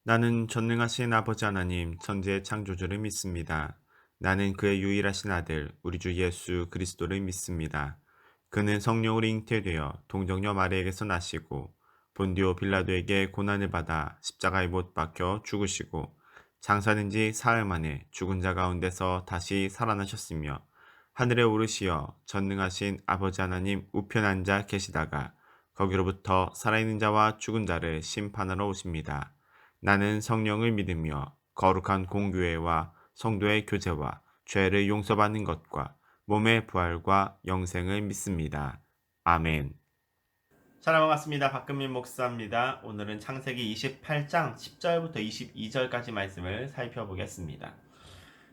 나는 전능하신 아버지 하나님, 천지의 창조주를 믿습니다. 나는 그의 유일하신 아들, 우리 주 예수 그리스도를 믿습니다. 그는 성령으로 잉태되어 동정녀 마리에게서 나시고 본디오 빌라도에게 고난을 받아 십자가에 못 박혀 죽으시고 장사된 지 사흘 만에 죽은 자 가운데서 다시 살아나셨으며 하늘에 오르시어 전능하신 아버지 하나님 우편 앉아 계시다가 거기로부터 살아있는 자와 죽은 자를 심판하러 오십니다. 나는 성령을 믿으며 거룩한 공교회와 성도의 교제와 죄를 용서받는 것과 몸의 부활과 영생을 믿습니다. 아멘. 샬롬 반갑습니다. 박금민 목사입니다. 오늘은 창세기 28장 10절부터 22절까지 말씀을 살펴보겠습니다.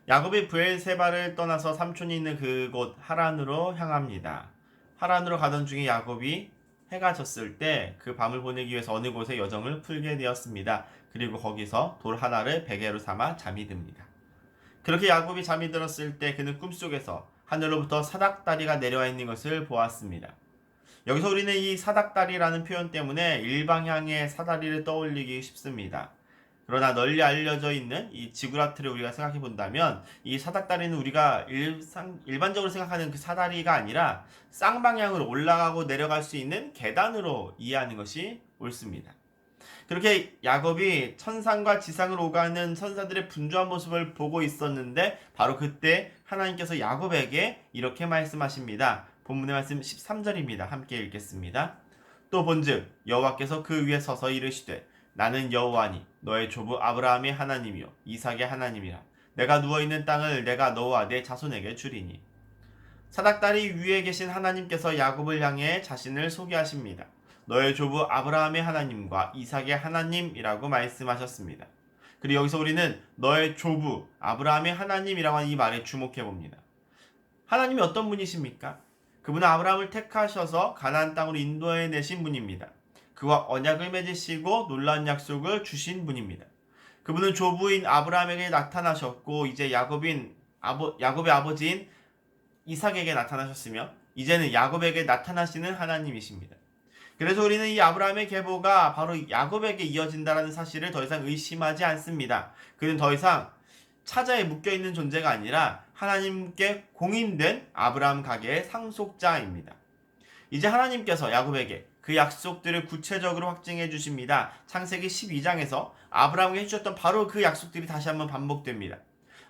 야곱이 브엘세바를 떠나서 삼촌이 있는 그곳 하란으로 향합니다. 하란으로 가던 중에 야곱이 해가 졌을 때 그 밤을 보내기 위해서 어느 곳에 여정을 풀게 되었습니다. 그리고 거기서 돌 하나를 베개로 삼아 잠이 듭니다. 그렇게 야곱이 잠이 들었을 때 그는 꿈속에서 하늘로부터 사닥다리가 내려와 있는 것을 보았습니다. 여기서 우리는 이 사닥다리라는 표현 때문에 일방향의 사다리를 떠올리기 쉽습니다. 그러나 널리 알려져 있는 이 지구라트를 우리가 생각해 본다면 이 사닥다리는 우리가 일반적으로 생각하는 그 사다리가 아니라 쌍방향으로 올라가고 내려갈 수 있는 계단으로 이해하는 것이 옳습니다. 그렇게 야곱이 천상과 지상을 오가는 천사들의 분주한 모습을 보고 있었는데 바로 그때 하나님께서 야곱에게 이렇게 말씀하십니다. 본문의 말씀 13절입니다. 함께 읽겠습니다. 또 본즉 여호와께서 그 위에 서서 이르시되 나는 여호와니 너의 조부 아브라함의 하나님이요 이삭의 하나님이라. 내가 누워있는 땅을 내가 너와 내 자손에게 주리니. 사닥다리 위에 계신 하나님께서 야곱을 향해 자신을 소개하십니다. 너의 조부 아브라함의 하나님과 이삭의 하나님이라고 말씀하셨습니다. 그리고 여기서 우리는 너의 조부 아브라함의 하나님이라고 하는 이 말에 주목해 봅니다. 하나님이 어떤 분이십니까? 그분은 아브라함을 택하셔서 가나안 땅으로 인도해 내신 분입니다. 그와 언약을 맺으시고 놀라운 약속을 주신 분입니다. 그분은 조부인 아브라함에게 나타나셨고 이제 야곱의 아버지인 이삭에게 나타나셨으며 이제는 야곱에게 나타나시는 하나님이십니다. 그래서 우리는 이 아브라함의 계보가 바로 야곱에게 이어진다는 사실을 더 이상 의심하지 않습니다. 그는 더 이상 차자에 묶여있는 존재가 아니라 하나님께 공인된 아브라함 가계의 상속자입니다. 이제 하나님께서 야곱에게 그 약속들을 구체적으로 확증해 주십니다. 창세기 12장에서 아브라함에게 해주셨던 바로 그 약속들이 다시 한번 반복됩니다.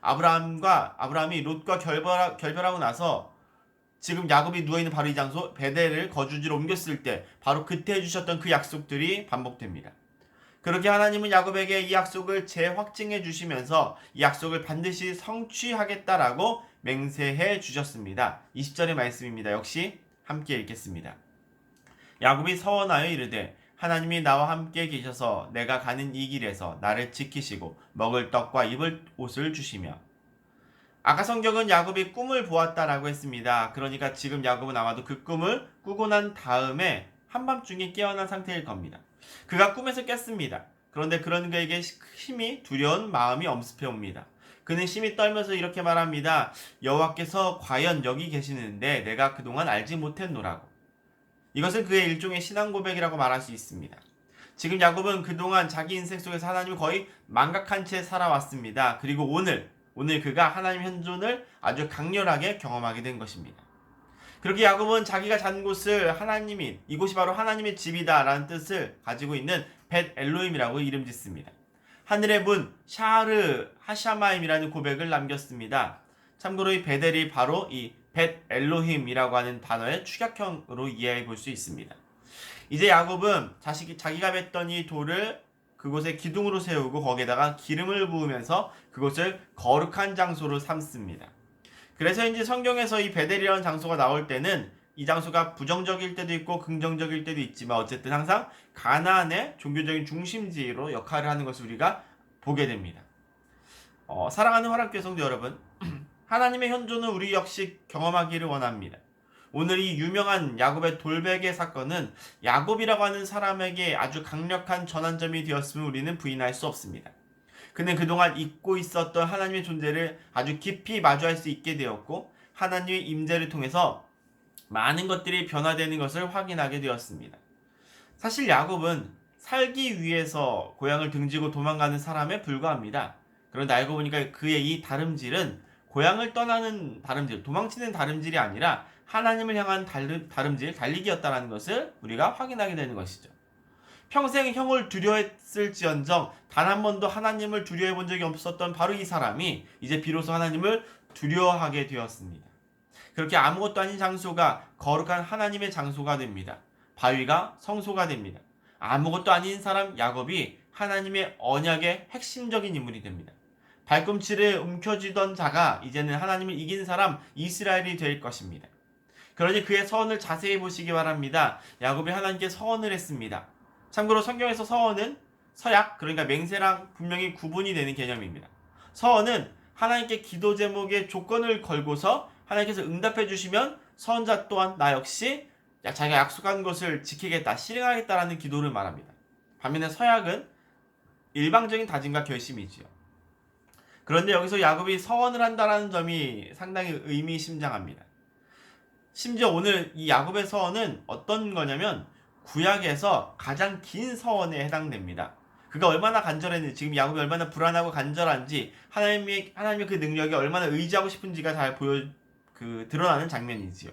아브라함이 롯과 결별하고 나서 지금 야곱이 누워있는 바로 이 장소 베델을 거주지로 옮겼을 때 바로 그때 해주셨던 그 약속들이 반복됩니다. 그렇게 하나님은 야곱에게 이 약속을 재확증해 주시면서 이 약속을 반드시 성취하겠다라고 맹세해 주셨습니다. 20절의 말씀입니다. 역시 함께 읽겠습니다. 야곱이 서원하여 이르되 하나님이 나와 함께 계셔서 내가 가는 이 길에서 나를 지키시고 먹을 떡과 입을 옷을 주시며. 아까 성경은 야곱이 꿈을 보았다라고 했습니다. 그러니까 지금 야곱은 아마도 그 꿈을 꾸고 난 다음에 한밤중에 깨어난 상태일 겁니다. 그가 꿈에서 깼습니다. 그런데 그런 그에게 힘이 두려운 마음이 엄습해 옵니다. 그는 심히 떨면서 이렇게 말합니다. 여호와께서 과연 여기 계시는데 내가 그동안 알지 못했노라고. 이것은 그의 일종의 신앙 고백이라고 말할 수 있습니다. 지금 야곱은 그동안 자기 인생 속에서 하나님을 거의 망각한 채 살아왔습니다. 그리고 오늘 그가 하나님 현존을 아주 강렬하게 경험하게 된 것입니다. 그렇게 야곱은 자기가 잔 곳을 이곳이 바로 하나님의 집이다 라는 뜻을 가지고 있는 벳 엘로힘이라고 이름 짓습니다. 하늘의 문 샤르 하샤마임이라는 고백을 남겼습니다. 참고로 이 베델이 바로 이 벳 엘로힘이라고 하는 단어의 축약형으로 이해해 볼 수 있습니다. 이제 야곱은 자기가 뱉던 이 돌을 그곳에 기둥으로 세우고 거기에다가 기름을 부으면서 그곳을 거룩한 장소로 삼습니다. 그래서인지 성경에서 이 베델이라는 장소가 나올 때는 이 장소가 부정적일 때도 있고 긍정적일 때도 있지만 어쨌든 항상 가나안의 종교적인 중심지로 역할을 하는 것을 우리가 보게 됩니다. 사랑하는 화랑교회 성도 여러분, 하나님의 현존은 우리 역시 경험하기를 원합니다. 오늘 이 유명한 야곱의 돌베개 사건은 야곱이라고 하는 사람에게 아주 강력한 전환점이 되었음을 우리는 부인할 수 없습니다. 그는 그동안 잊고 있었던 하나님의 존재를 아주 깊이 마주할 수 있게 되었고 하나님의 임재를 통해서 많은 것들이 변화되는 것을 확인하게 되었습니다. 사실 야곱은 살기 위해서 고향을 등지고 도망가는 사람에 불과합니다. 그런데 알고 보니까 그의 이 다름질은 고향을 떠나는 다름질, 도망치는 다름질이 아니라 하나님을 향한 다름질, 달리기였다라는 것을 우리가 확인하게 되는 것이죠. 평생 형을 두려워했을지언정 단 한 번도 하나님을 두려워해 본 적이 없었던 바로 이 사람이 이제 비로소 하나님을 두려워하게 되었습니다. 그렇게 아무것도 아닌 장소가 거룩한 하나님의 장소가 됩니다. 바위가 성소가 됩니다. 아무것도 아닌 사람 야곱이 하나님의 언약의 핵심적인 인물이 됩니다. 발꿈치를 움켜쥐던 자가 이제는 하나님을 이긴 사람 이스라엘이 될 것입니다. 그러니 그의 서원을 자세히 보시기 바랍니다. 야곱이 하나님께 서원을 했습니다. 참고로 성경에서 서원은 서약, 그러니까 맹세랑 분명히 구분이 되는 개념입니다. 서원은 하나님께 기도 제목에 조건을 걸고서 하나님께서 응답해 주시면 서원자 또한 나 역시 자기가 약속한 것을 지키겠다, 실행하겠다라는 기도를 말합니다. 반면에 서약은 일방적인 다짐과 결심이지요. 그런데 여기서 야곱이 서원을 한다라는 점이 상당히 의미심장합니다. 심지어 오늘 이 야곱의 서원은 어떤 거냐면 구약에서 가장 긴 서원에 해당됩니다. 그가 얼마나 간절했는지, 지금 야곱이 얼마나 불안하고 간절한지, 하나님의 그 능력에 얼마나 의지하고 싶은지가 잘 드러나는 장면이지요.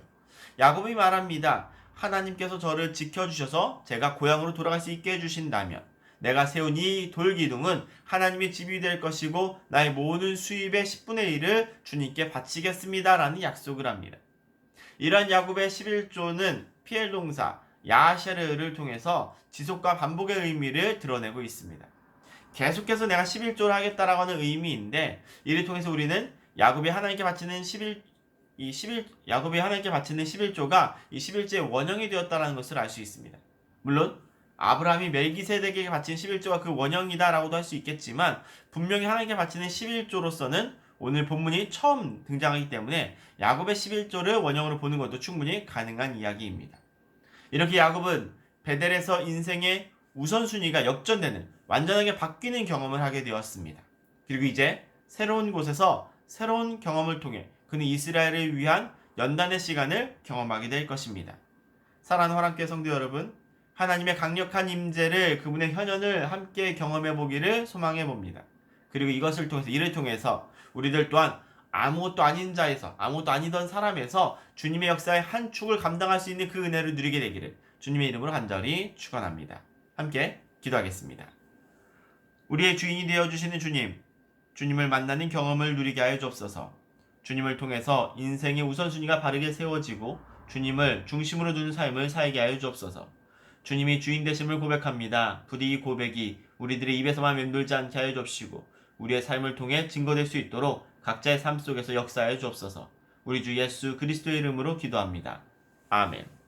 야곱이 말합니다. 하나님께서 저를 지켜주셔서 제가 고향으로 돌아갈 수 있게 해주신다면 내가 세운 이 돌기둥은 하나님의 집이 될 것이고 나의 모든 수입의 10분의 1을 주님께 바치겠습니다. 라는 약속을 합니다. 이러한 야곱의 11조는 피엘 동사 야셰르를 통해서 지속과 반복의 의미를 드러내고 있습니다. 계속해서 내가 11조를 하겠다라고 하는 의미인데 이를 통해서 우리는 야곱이 하나님께 바치는 11조가 이 11조의 원형이 되었다는 것을 알 수 있습니다. 물론 아브라함이 멜기세덱에게 바친 11조가 그 원형이다라고도 할 수 있겠지만 분명히 하나님께 바치는 11조로서는 오늘 본문이 처음 등장하기 때문에 야곱의 11조를 원형으로 보는 것도 충분히 가능한 이야기입니다. 이렇게 야곱은 베델에서 인생의 우선순위가 역전되는, 완전하게 바뀌는 경험을 하게 되었습니다. 그리고 이제 새로운 곳에서 새로운 경험을 통해 그는 이스라엘을 위한 연단의 시간을 경험하게 될 것입니다. 사랑하는 화랑교회 성도 여러분, 하나님의 강력한 임재를, 그분의 현현을 함께 경험해 보기를 소망해 봅니다. 그리고 이를 통해서 우리들 또한 아무것도 아닌 자에서, 아무것도 아니던 사람에서 주님의 역사의 한 축을 감당할 수 있는 그 은혜를 누리게 되기를 주님의 이름으로 간절히 축원합니다. 함께 기도하겠습니다. 우리의 주인이 되어주시는 주님, 주님을 만나는 경험을 누리게 하여 주옵소서. 주님을 통해서 인생의 우선순위가 바르게 세워지고 주님을 중심으로 두는 삶을 살게 하여 주옵소서. 주님이 주인 되심을 고백합니다. 부디 이 고백이 우리들의 입에서만 맴돌지 않게 하여 주옵시고 우리의 삶을 통해 증거될 수 있도록 각자의 삶 속에서 역사하여 주옵소서. 우리 주 예수 그리스도의 이름으로 기도합니다. 아멘.